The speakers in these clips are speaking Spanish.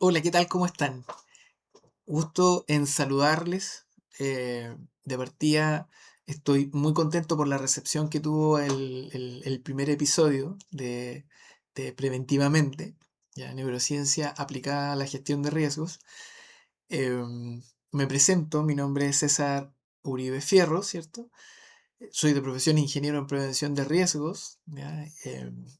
Hola, ¿qué tal? ¿Cómo están? Gusto en saludarles. De partida, estoy muy contento por la recepción que tuvo el primer episodio de Preventivamente, ya, neurociencia aplicada a la gestión de riesgos. Me presento, mi nombre es César Uribe Fierro, ¿cierto? Soy de profesión ingeniero en prevención de riesgos, ¿ya?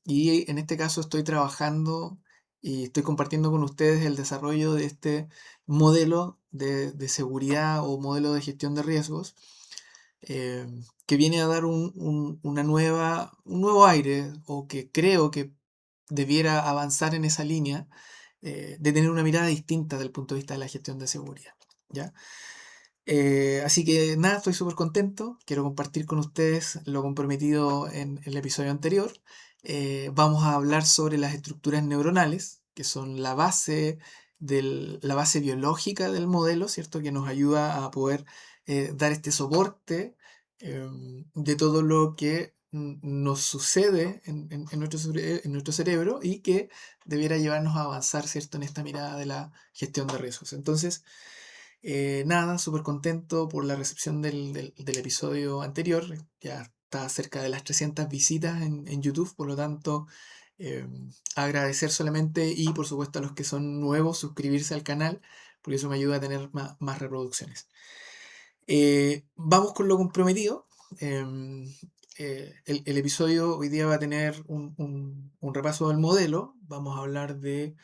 Y en este caso estoy trabajando y estoy compartiendo con ustedes el desarrollo de este modelo de seguridad o modelo de gestión de riesgos, que viene a dar un nuevo aire, o que creo que debiera avanzar en esa línea, de tener una mirada distinta del punto de vista de la gestión de seguridad, ¿ya? Así que nada, estoy súper contento. Quiero compartir con ustedes lo comprometido en el episodio anterior. Vamos a hablar sobre las estructuras neuronales, que son la base biológica del modelo, ¿cierto? Que nos ayuda a poder dar este soporte de todo lo que nos sucede en nuestro cerebro, y que debiera llevarnos a avanzar, ¿cierto? En esta mirada de la gestión de riesgos. Entonces, nada, súper contento por la recepción del episodio anterior. Ya está cerca de las 300 visitas en YouTube, por lo tanto, agradecer solamente, y por supuesto a los que son nuevos, suscribirse al canal, porque eso me ayuda a tener más reproducciones. Vamos con lo comprometido. em, el episodio hoy día va a tener un repaso del modelo. Vamos a hablar de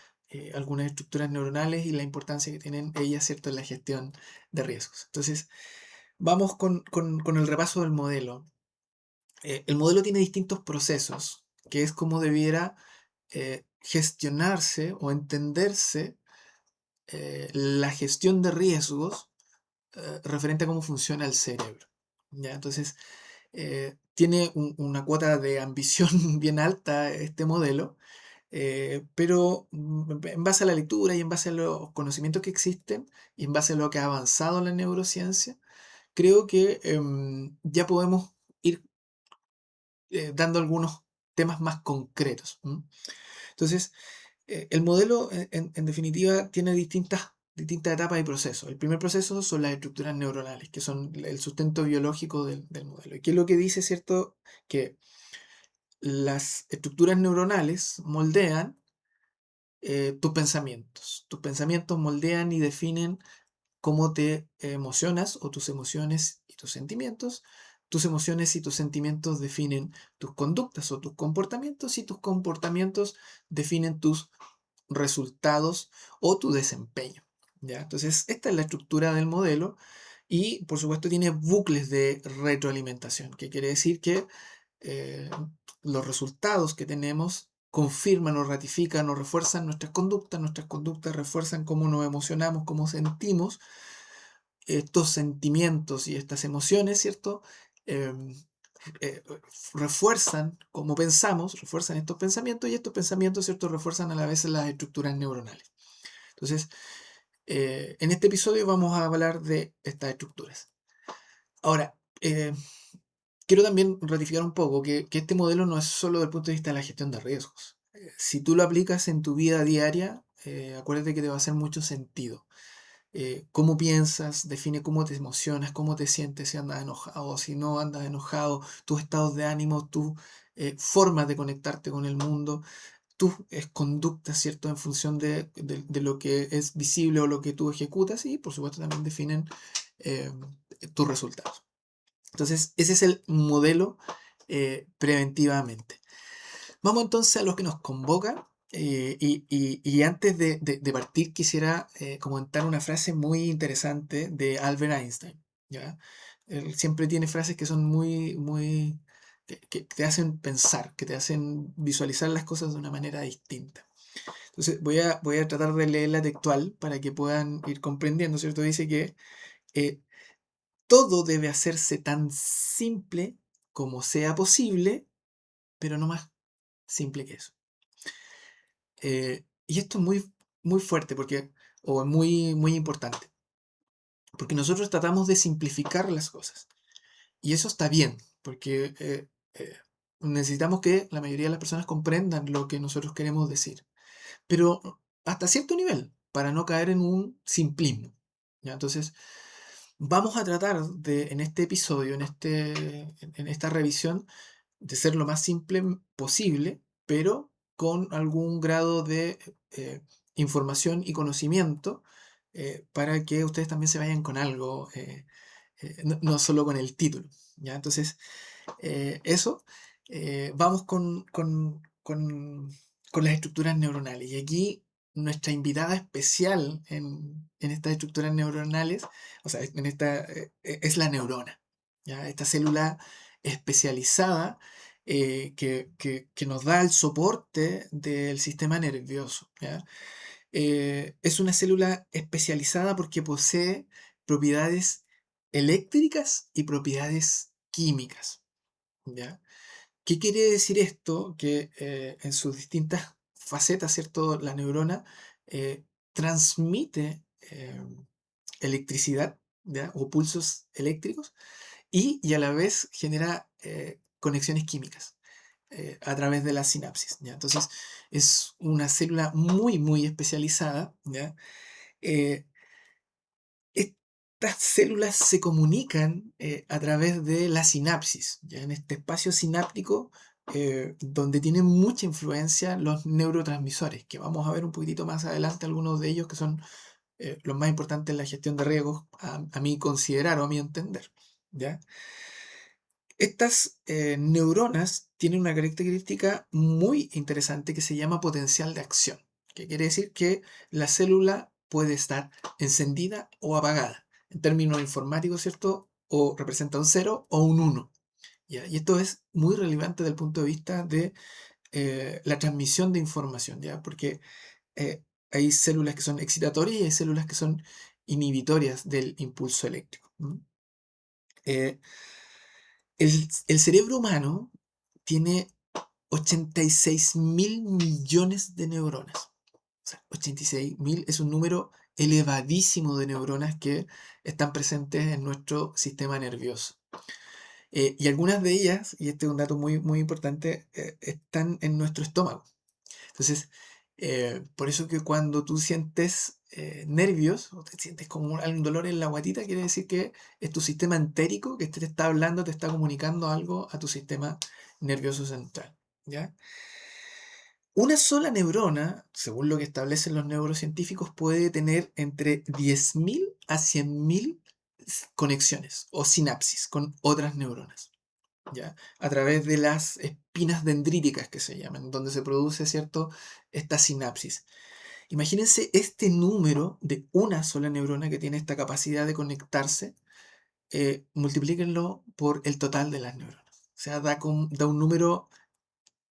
algunas estructuras neuronales y la importancia que tienen ellas, ¿cierto?, en la gestión de riesgos. Entonces, vamos con el repaso del modelo. El modelo tiene distintos procesos, que es como debiera gestionarse o entenderse la gestión de riesgos referente a cómo funciona el cerebro, ¿ya? Entonces, tiene una cuota de ambición bien alta este modelo, pero en base a la lectura y en base a los conocimientos que existen y en base a lo que ha avanzado la neurociencia, creo que ya podemos ir dando algunos temas más concretos. Entonces, el modelo, en definitiva, tiene distintas etapas y procesos. El primer proceso son las estructuras neuronales, que son el sustento biológico del modelo. ¿Y qué es lo que dice, cierto? Que las estructuras neuronales moldean tus pensamientos. Tus pensamientos moldean y definen cómo te emocionas, o tus emociones y tus sentimientos. Tus emociones y tus sentimientos definen tus conductas o tus comportamientos, y tus comportamientos definen tus resultados o tu desempeño, ¿ya? Entonces, esta es la estructura del modelo, y por supuesto tiene bucles de retroalimentación, que quiere decir que eh, los resultados que tenemos confirman o ratifican o refuerzan nuestras conductas refuerzan cómo nos emocionamos, cómo sentimos estos sentimientos y estas emociones, ¿cierto? Em, eh, refuerzan cómo pensamos, refuerzan estos pensamientos, y estos pensamientos, ¿cierto?, refuerzan a la vez las estructuras neuronales. Entonces, en este episodio vamos a hablar de estas estructuras. Ahora, quiero también ratificar un poco que este modelo no es solo desde el punto de vista de la gestión de riesgos. Si tú lo aplicas en tu vida diaria, acuérdate que te va a hacer mucho sentido. Cómo piensas, define cómo te emocionas, cómo te sientes, si andas enojado, si no andas enojado, tus estados de ánimo, tus formas de conectarte con el mundo, tus conductas, ¿cierto?, en función de lo que es visible o lo que tú ejecutas, y por supuesto también definen eh, tus resultados. Entonces, ese es el modelo preventivamente. Vamos entonces a lo que nos convoca. Y antes de partir, quisiera comentar una frase muy interesante de Albert Einstein, ¿ya? Él siempre tiene frases que son que te hacen pensar, que te hacen visualizar las cosas de una manera distinta. Entonces, voy a tratar de leerla textual para que puedan ir comprendiendo, ¿cierto? Dice que eh, todo debe hacerse tan simple como sea posible, pero no más simple que eso. Y esto es muy fuerte, o muy importante, porque nosotros tratamos de simplificar las cosas. Y eso está bien, porque necesitamos que la mayoría de las personas comprendan lo que nosotros queremos decir. Pero hasta cierto nivel. para no caer en un simplismo. ¿Ya? Entonces, vamos a tratar de, en este episodio, en esta revisión, de ser lo más simple posible, pero con algún grado de información y conocimiento para que ustedes también se vayan con algo, no solo con el título. ¿Ya? Entonces, eso, vamos con las estructuras neuronales. Y aquí nuestra invitada especial en estas estructuras neuronales, o sea, es la neurona. ¿Ya? Esta célula especializada que nos da el soporte del sistema nervioso. ¿Ya? Es una célula especializada porque posee propiedades eléctricas y propiedades químicas. ¿Ya? ¿Qué quiere decir esto? Que en sus distintas facetas, ¿cierto? La neurona transmite electricidad, ¿ya? O pulsos eléctricos y a la vez genera conexiones químicas a través de la sinapsis, ¿ya? Entonces es una célula muy, muy especializada, ¿ya? Eh, Estas células se comunican a través de la sinapsis, ya en este espacio sináptico donde tienen mucha influencia los neurotransmisores, que vamos a ver un poquitito más adelante algunos de ellos que son los más importantes en la gestión de riesgos, a mi considerar o a mi entender. ¿Ya? Estas neuronas tienen una característica muy interesante que se llama potencial de acción, que quiere decir que la célula puede estar encendida o apagada. En términos informáticos, ¿cierto? O representa un 0 o un 1. ¿Ya? Y esto es muy relevante desde el punto de vista de la transmisión de información, ¿ya? Porque hay células que son excitatorias y hay células que son inhibitorias del impulso eléctrico. Eh, el cerebro humano tiene 86.000 millones de neuronas. O sea, 86.000 es un número elevadísimo de neuronas que están presentes en nuestro sistema nervioso. Y algunas de ellas, y este es un dato muy, muy importante, están en nuestro estómago. Entonces, por eso que cuando tú sientes nervios o te sientes como un dolor en la guatita, quiere decir que es tu sistema entérico que te está hablando, te está comunicando algo a tu sistema nervioso central. ¿Ya? Una sola neurona, según lo que establecen los neurocientíficos, puede tener entre 10.000 a 100.000 conexiones o sinapsis con otras neuronas. ¿Ya? A través de las espinas dendríticas que se llaman, donde se produce, ¿cierto?, esta sinapsis. Imagínense este número de una sola neurona que tiene esta capacidad de conectarse, multiplíquenlo por el total de las neuronas. O sea, da un número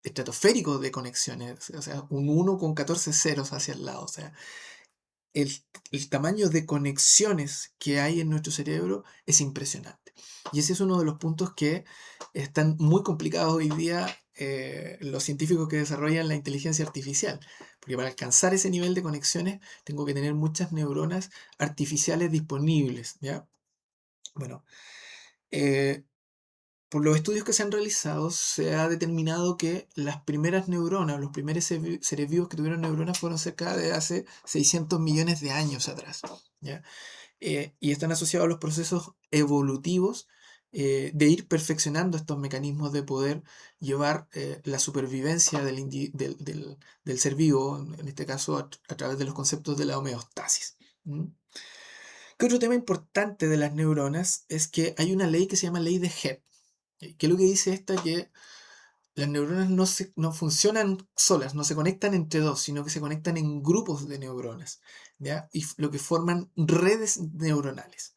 estratosférico de conexiones, o sea, un 1 con 14 ceros hacia el lado. O sea, el, el tamaño de conexiones que hay en nuestro cerebro es impresionante. Y ese es uno de los puntos que están muy complicados hoy día los científicos que desarrollan la inteligencia artificial. Porque para alcanzar ese nivel de conexiones tengo que tener muchas neuronas artificiales disponibles. ¿Ya? Bueno, eh, por los estudios que se han realizado, se ha determinado que las primeras neuronas, los primeros seres vivos que tuvieron neuronas fueron cerca de hace 600 millones de años atrás. ¿Ya? Y están asociados a los procesos evolutivos de ir perfeccionando estos mecanismos de poder llevar la supervivencia del ser vivo, en este caso a través de los conceptos de la homeostasis. ¿Mm? ¿Qué otro tema importante de las neuronas? Es que hay una ley que se llama ley de Hebb. ¿Qué es lo que dice esta? Que las neuronas no funcionan solas, no se conectan entre dos, sino que se conectan en grupos de neuronas, ¿ya? Y lo que forman redes neuronales.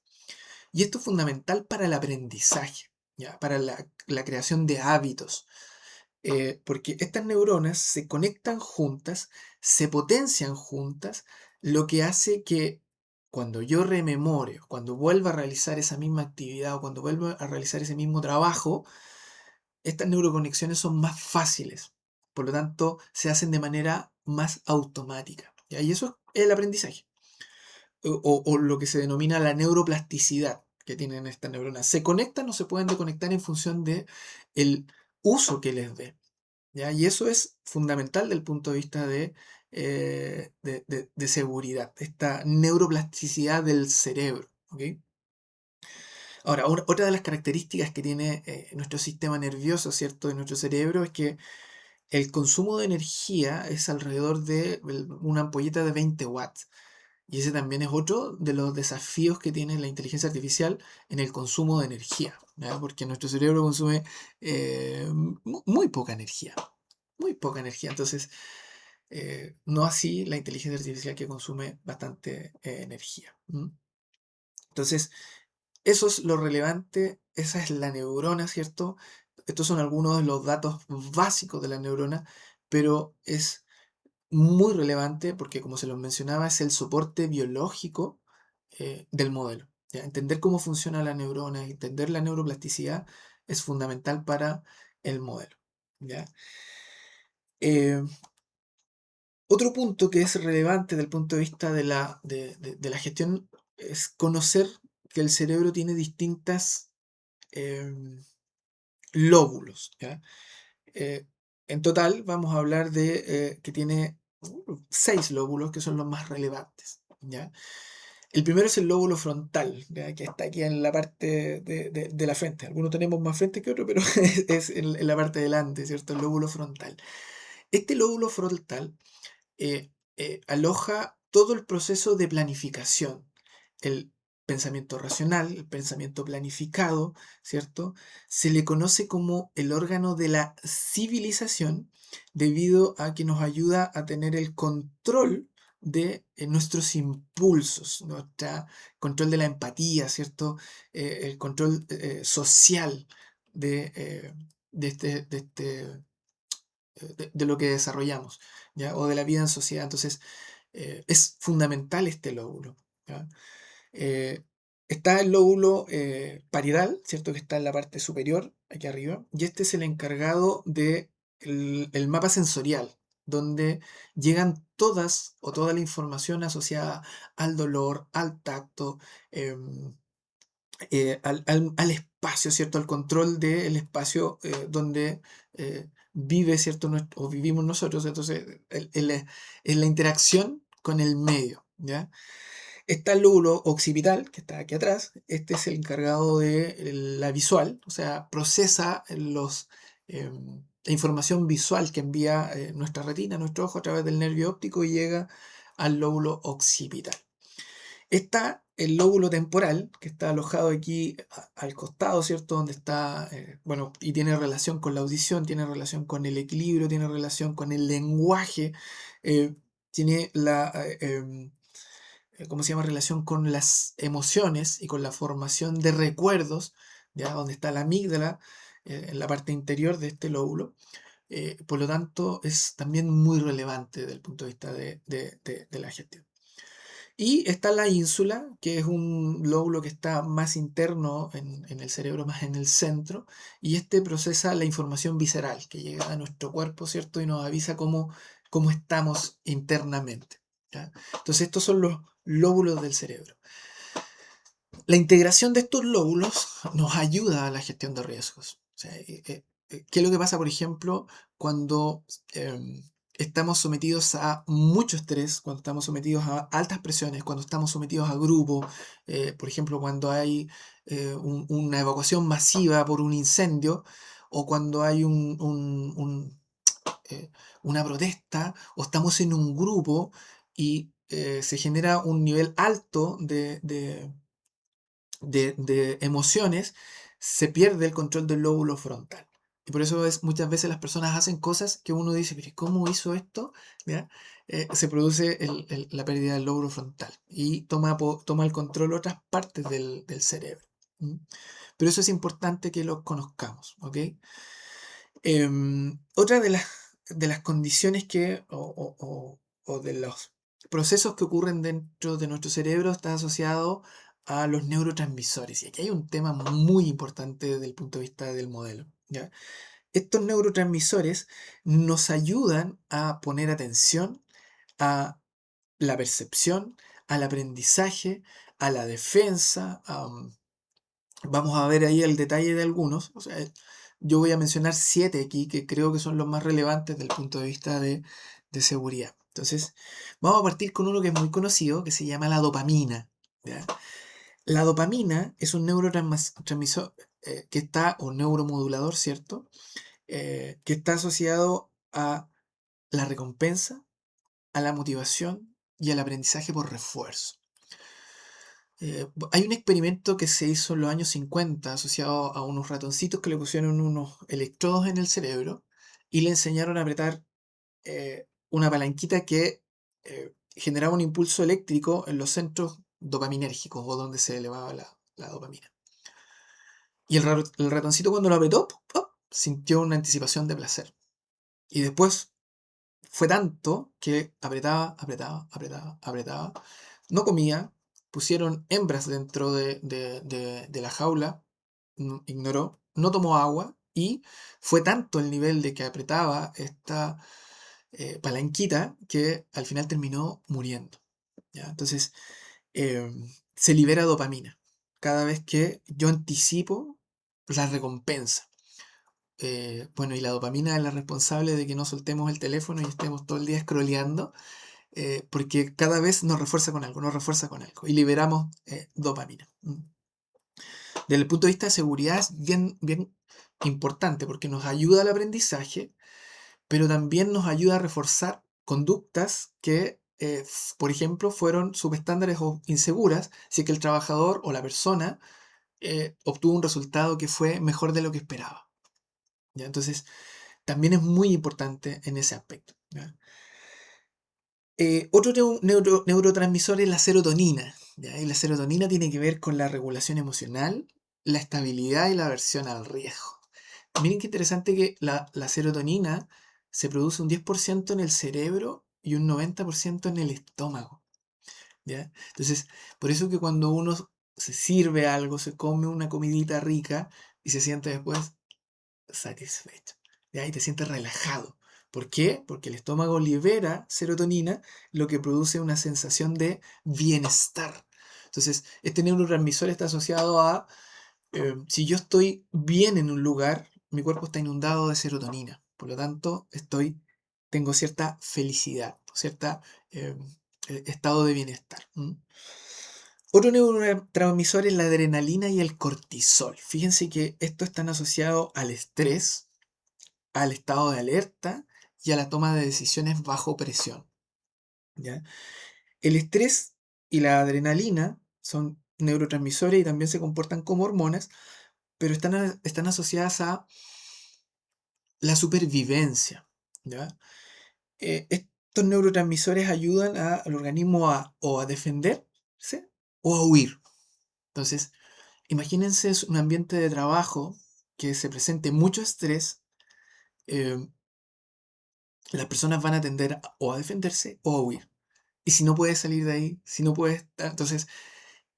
Y esto es fundamental para el aprendizaje, ¿ya? Para la creación de hábitos, porque estas neuronas se conectan juntas, se potencian juntas, lo que hace que cuando yo rememore, cuando vuelva a realizar esa misma actividad o cuando vuelva a realizar ese mismo trabajo, estas neuroconexiones son más fáciles, por lo tanto se hacen de manera más automática. ¿Ya? Y eso es el aprendizaje, o lo que se denomina la neuroplasticidad que tienen estas neuronas. Se conectan o se pueden desconectar en función de el uso que les dé. ¿Ya? Y eso es fundamental desde el punto de vista de de seguridad, esta neuroplasticidad del cerebro. ¿Ok? Ahora, otra de las características que tiene nuestro sistema nervioso, ¿cierto?, de nuestro cerebro es que el consumo de energía es alrededor de una ampolleta de 20 watts. Y ese también es otro de los desafíos que tiene la inteligencia artificial en el consumo de energía, ¿ya? Porque nuestro cerebro consume muy poca energía, muy poca energía. Entonces, no así la inteligencia artificial que consume bastante energía. Entonces, eso es lo relevante, esa es la neurona, ¿cierto? Estos son algunos de los datos básicos de la neurona, pero es muy relevante porque, como se los mencionaba, es el soporte biológico del modelo. ¿Ya? Entender cómo funciona la neurona, entender la neuroplasticidad es fundamental para el modelo. ¿Ya? Eh, Otro punto que es relevante desde el punto de vista de la gestión es conocer que el cerebro tiene distintas lóbulos. ¿Ya? Eh, en total vamos a hablar de que tiene 6 lóbulos que son los más relevantes. ¿Ya? El primero es el lóbulo frontal, ¿ya? Que está aquí en la parte de la frente. Algunos tenemos más frente que otros, pero es en la parte delante, ¿cierto? El lóbulo frontal. Este lóbulo frontal aloja todo el proceso de planificación, el pensamiento racional, el pensamiento planificado, ¿cierto? Se le conoce como el órgano de la civilización debido a que nos ayuda a tener el control de nuestros impulsos, nuestro control de la empatía, ¿cierto? El control social de, de lo que desarrollamos, ¿ya? O de la vida en sociedad. Entonces, es fundamental este lóbulo. ¿Ya? Eh, Está el lóbulo parietal, ¿cierto? Que está en la parte superior, aquí arriba, y este es el encargado de el mapa sensorial, donde llegan todas o toda la información asociada al dolor, al tacto, al espacio, ¿cierto? Al control del espacio donde vive, ¿cierto? O vivimos nosotros. Entonces, en la interacción con el medio, ¿ya? Está el lóbulo occipital, que está aquí atrás. Este es el encargado de la visual, o sea, procesa la información visual que envía nuestra retina, nuestro ojo a través del nervio óptico y llega al lóbulo occipital. Está el lóbulo temporal, que está alojado aquí al costado, ¿cierto? Donde está, bueno, y tiene relación con la audición, tiene relación con el equilibrio, tiene relación con el lenguaje, tiene ¿cómo se llama? Relación con las emociones y con la formación de recuerdos, ¿ya? Donde está la amígdala, en la parte interior de este lóbulo. Por lo tanto, es también muy relevante desde el punto de vista de la gestión. Y está la ínsula, que es un lóbulo que está más interno en el cerebro, más en el centro, y este procesa la información visceral que llega a nuestro cuerpo, ¿cierto? Y nos avisa cómo estamos internamente. ¿Ya? Entonces, estos son los lóbulos del cerebro. La integración de estos lóbulos nos ayuda a la gestión de riesgos. O sea, ¿qué es lo que pasa, por ejemplo, cuando estamos sometidos a mucho estrés, cuando estamos sometidos a altas presiones, cuando estamos sometidos a grupos, por ejemplo, cuando hay una evacuación masiva por un incendio, o cuando hay una protesta, o estamos en un grupo y se genera un nivel alto de emociones, se pierde el control del lóbulo frontal. Y por eso muchas veces las personas hacen cosas que uno dice, pero ¿cómo hizo esto? ¿Ya? Se produce la pérdida del lóbulo frontal y toma el control otras partes del cerebro. ¿Mm? Pero eso es importante que lo conozcamos. ¿Ok? Otra de las condiciones o de los procesos que ocurren dentro de nuestro cerebro está asociado a los neurotransmisores. Y aquí hay un tema muy importante desde el punto de vista del modelo. ¿Ya? Estos neurotransmisores nos ayudan a poner atención a la percepción, al aprendizaje, a la defensa. Vamos a ver ahí el detalle de algunos. O sea, yo voy a mencionar 7 aquí que creo que son los más relevantes desde el punto de vista de seguridad. Entonces, vamos a partir con uno que es muy conocido, que se llama la dopamina. ¿Ya? La dopamina es un neurotransmisor que está, o neuromodulador, ¿cierto? Que está asociado a la recompensa, a la motivación y al aprendizaje por refuerzo. Hay un experimento que se hizo en los años 50 asociado a unos ratoncitos que le pusieron unos electrodos en el cerebro y le enseñaron a apretar una palanquita que generaba un impulso eléctrico en los centros dopaminérgicos o donde se elevaba la dopamina. Y el ratoncito cuando lo apretó, ¡pop! ¡Pop! Sintió una anticipación de placer. Y después fue tanto que apretaba, apretaba, apretaba, apretaba. No comía, pusieron hembras dentro de la jaula, ignoró, no tomó agua y fue tanto el nivel de que apretaba esta palanquita que al final terminó muriendo. ¿Ya? Entonces, eh, se libera dopamina cada vez que yo anticipo la recompensa. Bueno, y la dopamina es la responsable de que no soltemos el teléfono y estemos todo el día scrolleando, porque cada vez nos refuerza con algo, nos refuerza con algo, y liberamos dopamina. Desde el punto de vista de seguridad es bien, bien importante, porque nos ayuda al aprendizaje, pero también nos ayuda a reforzar conductas que, por ejemplo, fueron subestándares o inseguras, si es que el trabajador o la persona obtuvo un resultado que fue mejor de lo que esperaba. ¿Ya? Entonces, también es muy importante en ese aspecto. ¿Ya? Otro neurotransmisor es la serotonina. ¿Ya? Y la serotonina tiene que ver con la regulación emocional, la estabilidad y la aversión al riesgo. Miren qué interesante que la serotonina se produce un 10% en el cerebro y un 90% en el estómago. ¿Ya? Entonces, por eso que cuando uno se sirve algo, se come una comidita rica y se siente después satisfecho. ¿Ya? Y te sientes relajado. ¿Por qué? Porque el estómago libera serotonina, lo que produce una sensación de bienestar. Entonces, este neurotransmisor está asociado a, si yo estoy bien en un lugar, mi cuerpo está inundado de serotonina. Por lo tanto, tengo cierta felicidad, cierto estado de bienestar. Otro neurotransmisor es la adrenalina y el cortisol. Fíjense que estos están asociados al estrés, al estado de alerta y a la toma de decisiones bajo presión. ¿Ya? El estrés y la adrenalina son neurotransmisores y también se comportan como hormonas, pero están asociadas a la supervivencia. ¿Ya? Estos neurotransmisores ayudan al organismo o a defenderse o a huir. Entonces, imagínense un ambiente de trabajo que se presente mucho estrés. eh, las personas van a tender o a defenderse o a huir. Y si no puedes salir de ahí, si no puedes estar, entonces,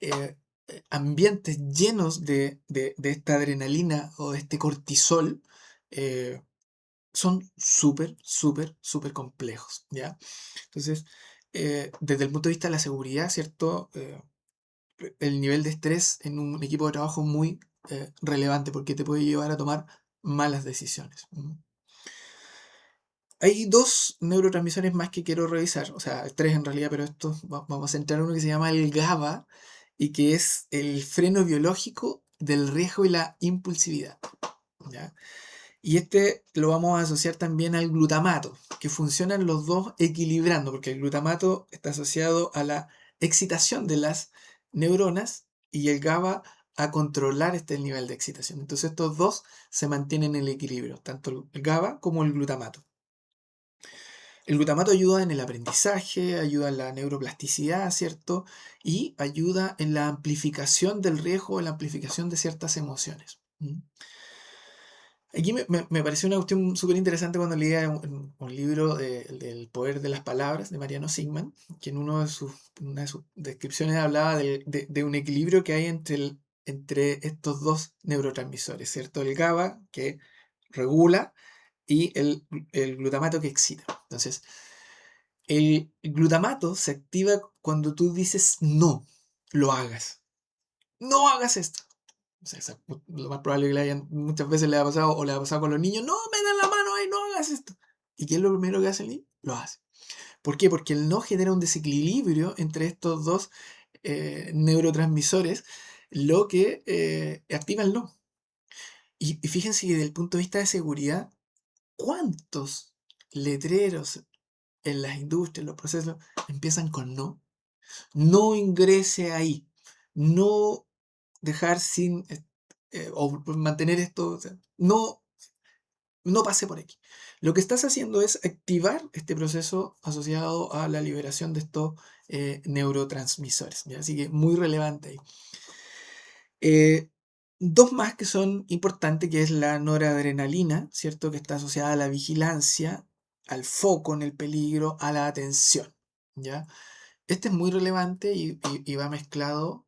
eh, ambientes llenos de esta adrenalina o de este cortisol eh, son súper, súper, súper complejos, ¿ya? Entonces, desde el punto de vista de la seguridad, ¿cierto? El nivel de estrés en un equipo de trabajo es muy relevante porque te puede llevar a tomar malas decisiones. Hay dos neurotransmisores más que quiero revisar, o sea, tres en realidad, pero vamos a centrar en uno que se llama el GABA y que es el freno biológico del riesgo y la impulsividad. ¿Ya? Y este lo vamos a asociar también al glutamato, que funcionan los dos equilibrando, porque el glutamato está asociado a la excitación de las neuronas y el GABA a controlar este nivel de excitación. Entonces estos dos se mantienen en el equilibrio, tanto el GABA como el glutamato. El glutamato ayuda en el aprendizaje, ayuda en la neuroplasticidad, ¿cierto? Y ayuda en la amplificación del riesgo, en la amplificación de ciertas emociones. Aquí me pareció una cuestión súper interesante cuando leía un libro del poder de las palabras de Mariano Sigman, que en una de sus descripciones hablaba de un equilibrio que hay entre estos dos neurotransmisores, ¿cierto? El GABA, que regula, y el glutamato que excita. Entonces, el glutamato se activa cuando tú dices no, lo hagas. No hagas esto. O sea, lo más probable que muchas veces le ha pasado o le ha pasado con los niños. No, me dan la mano ahí, no hagas esto. ¿Y qué es lo primero que hace el niño? Lo hace. ¿Por qué? Porque el no genera un desequilibrio entre estos dos neurotransmisores, lo que activa el no. Y fíjense que desde el punto de vista de seguridad, ¿cuántos letreros en las industrias, en los procesos, empiezan con no? No ingrese ahí. No dejar sin, o mantener esto, o sea, no, no pase por aquí. Lo que estás haciendo es activar este proceso asociado a la liberación de estos neurotransmisores, ¿ya? Así que muy relevante ahí. Eh, Dos más que son importantes, que es la noradrenalina, ¿cierto? Que está asociada a la vigilancia, al foco en el peligro, a la atención, ¿ya? Este es muy relevante y va mezclado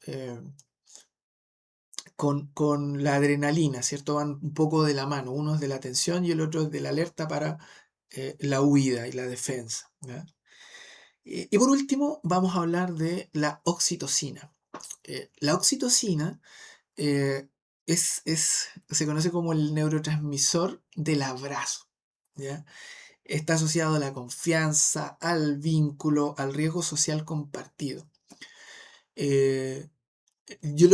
con la adrenalina, ¿cierto? Van un poco de la mano. Uno es de la atención y el otro es de la alerta para la huida y la defensa, ¿ya? Y por último, vamos a hablar de la oxitocina. La oxitocina eh, se conoce como el neurotransmisor del abrazo, ¿ya? Está asociado a la confianza, al vínculo, al riesgo social compartido. Eh, yo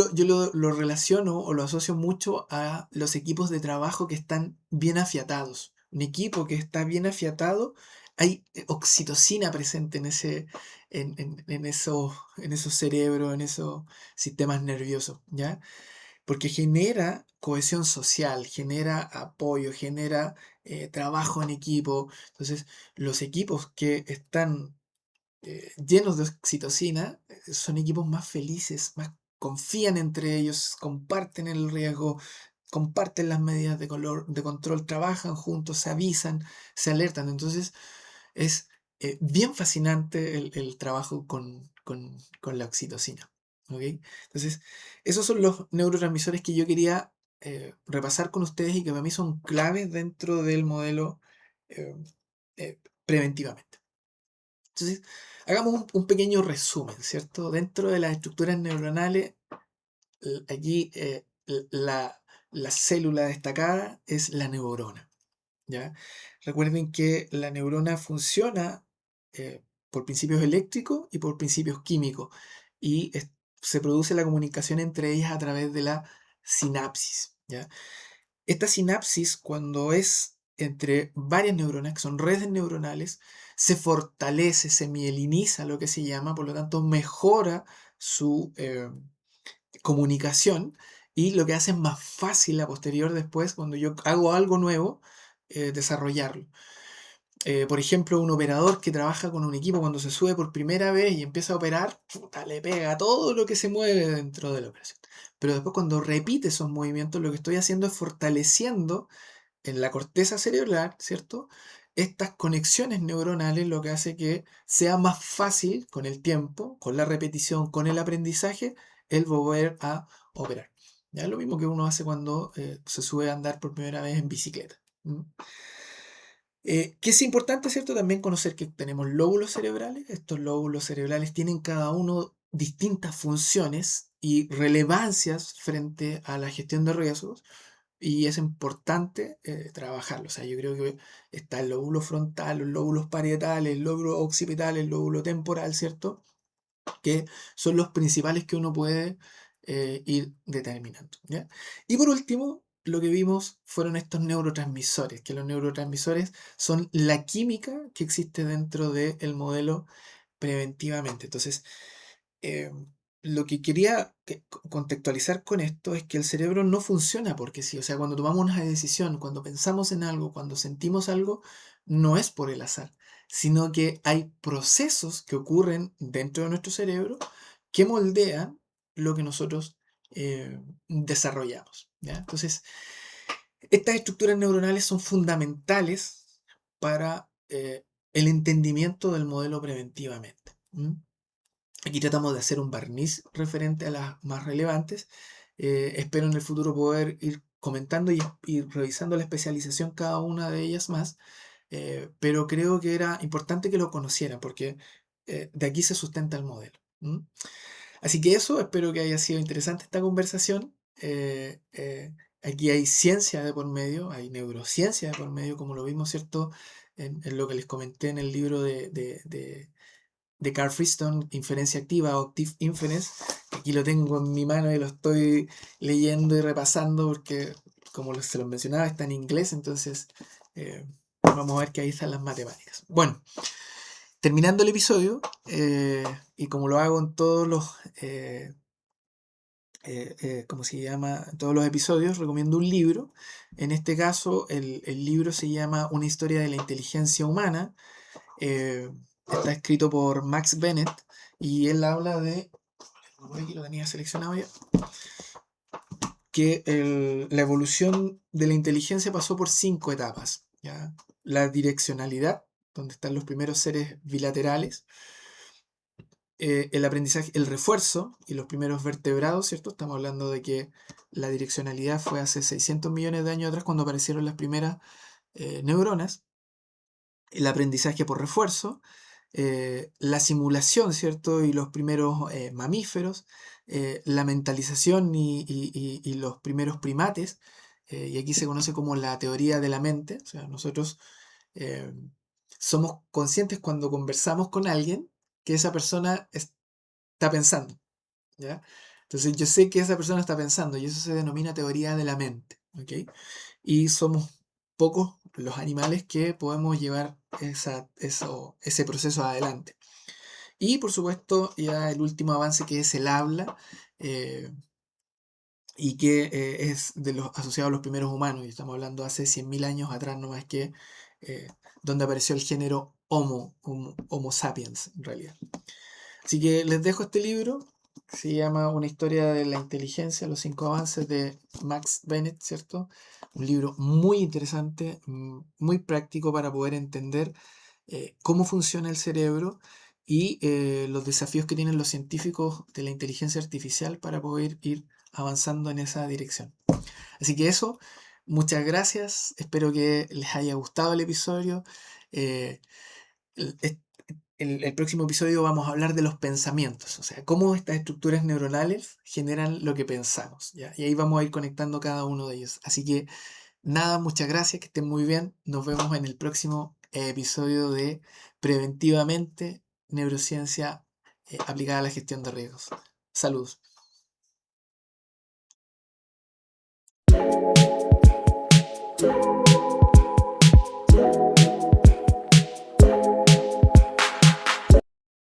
lo relaciono o lo asocio mucho a los equipos de trabajo que están bien afiatados. Un equipo que está bien afiatado, hay oxitocina presente en esos cerebros, en esos sistemas nerviosos, ¿ya? Porque genera cohesión social, genera apoyo, genera trabajo en equipo. Entonces, los equipos que están llenos de oxitocina son equipos más felices, más confían entre ellos, comparten el riesgo, comparten las medidas de control, trabajan juntos, se avisan, se alertan. Entonces, es bien fascinante el trabajo con la oxitocina. ¿Ok? Entonces, esos son los neurotransmisores que yo quería repasar con ustedes y que para mí son claves dentro del modelo eh, preventivamente. Entonces, hagamos un pequeño resumen, ¿cierto? Dentro de las estructuras neuronales, aquí la célula destacada es la neurona. ¿Ya? Recuerden que la neurona funciona por principios eléctricos y por principios químicos y se produce la comunicación entre ellas a través de la sinapsis, ¿ya? Esta sinapsis, cuando es entre varias neuronas, que son redes neuronales, se fortalece, se mieliniza, lo que se llama, por lo tanto mejora su comunicación y lo que hace es más fácil a posterior después, cuando yo hago algo nuevo, desarrollarlo. Por ejemplo, un operador que trabaja con un equipo cuando se sube por primera vez y empieza a operar, puta, le pega todo lo que se mueve dentro de la operación. Pero después cuando repite esos movimientos, lo que estoy haciendo es fortaleciendo en la corteza cerebral, ¿cierto? Estas conexiones neuronales, lo que hace que sea más fácil con el tiempo, con la repetición, con el aprendizaje, el volver a operar. Ya es lo mismo que uno hace cuando se sube a andar por primera vez en bicicleta. Que es importante, ¿cierto? También conocer que tenemos lóbulos cerebrales. Estos lóbulos cerebrales tienen cada uno distintas funciones y relevancias frente a la gestión de riesgos y es importante trabajarlo. O sea, yo creo que está el lóbulo frontal, los lóbulos parietales, el lóbulo occipital, el lóbulo temporal, ¿cierto? Que son los principales que uno puede ir determinando, ¿ya? Y por último, lo que vimos fueron estos neurotransmisores, que los neurotransmisores son la química que existe dentro del modelo preventivamente. Entonces, eh, lo que quería contextualizar con esto es que el cerebro no funciona porque sí. O sea, cuando tomamos una decisión, cuando pensamos en algo, cuando sentimos algo, no es por el azar, sino que hay procesos que ocurren dentro de nuestro cerebro que moldean lo que nosotros desarrollamos, ¿ya? Entonces, estas estructuras neuronales son fundamentales para el entendimiento del modelo preventivamente. Aquí tratamos de hacer un barniz referente a las más relevantes. Espero en el futuro poder ir comentando y revisando la especialización cada una de ellas más, pero creo que era importante que lo conocieran porque de aquí se sustenta el modelo. Así que eso, espero que haya sido interesante esta conversación. aquí hay ciencia de por medio, hay neurociencia de por medio, como lo vimos, ¿cierto? En lo que les comenté en el libro de Carl Friston, Inferencia Activa, Octave Inference. Aquí lo tengo en mi mano y lo estoy leyendo y repasando porque, como se los mencionaba, está en inglés, entonces vamos a ver que ahí están las matemáticas. Bueno, terminando el episodio, y como lo hago en todos los... ¿cómo se llama? En todos los episodios, recomiendo un libro. En este caso, el libro se llama Una historia de la inteligencia humana. Está escrito por Max Bennett y él habla de, aquí lo tenía seleccionado ya, que la evolución de la inteligencia pasó por 5 etapas. ¿Ya? La direccionalidad, donde están los primeros seres bilaterales, el aprendizaje, el refuerzo y los primeros vertebrados, ¿cierto? Estamos hablando de que la direccionalidad fue hace 600 millones de años atrás cuando aparecieron las primeras neuronas. El aprendizaje por refuerzo, la simulación, ¿cierto? Y los primeros mamíferos, la mentalización y los primeros primates, y aquí se conoce como la teoría de la mente. O sea, nosotros eh, somos conscientes cuando conversamos con alguien que esa persona está pensando, ¿ya? Entonces yo sé que esa persona está pensando y eso se denomina teoría de la mente, ¿ok? Y somos pocos los animales que podemos llevar ese proceso adelante. Y por supuesto, ya el último avance que es el habla, eh, y que es de los asociados a los primeros humanos, y estamos hablando hace 100.000 años atrás, no más que eh, donde apareció el género Homo sapiens, en realidad. Así que les dejo este libro, que se llama Una historia de la inteligencia, los 5 avances de Max Bennett, ¿cierto? Un libro muy interesante, muy práctico para poder entender cómo funciona el cerebro y los desafíos que tienen los científicos de la inteligencia artificial para poder ir avanzando en esa dirección. Así que eso, muchas gracias, espero que les haya gustado el episodio. Eh, el, el próximo episodio vamos a hablar de los pensamientos, o sea, cómo estas estructuras neuronales generan lo que pensamos, ¿ya? Y ahí vamos a ir conectando cada uno de ellos. Así que nada, muchas gracias, que estén muy bien. Nos vemos en el próximo episodio de Preventivamente Neurociencia aplicada a la gestión de riesgos. Saludos.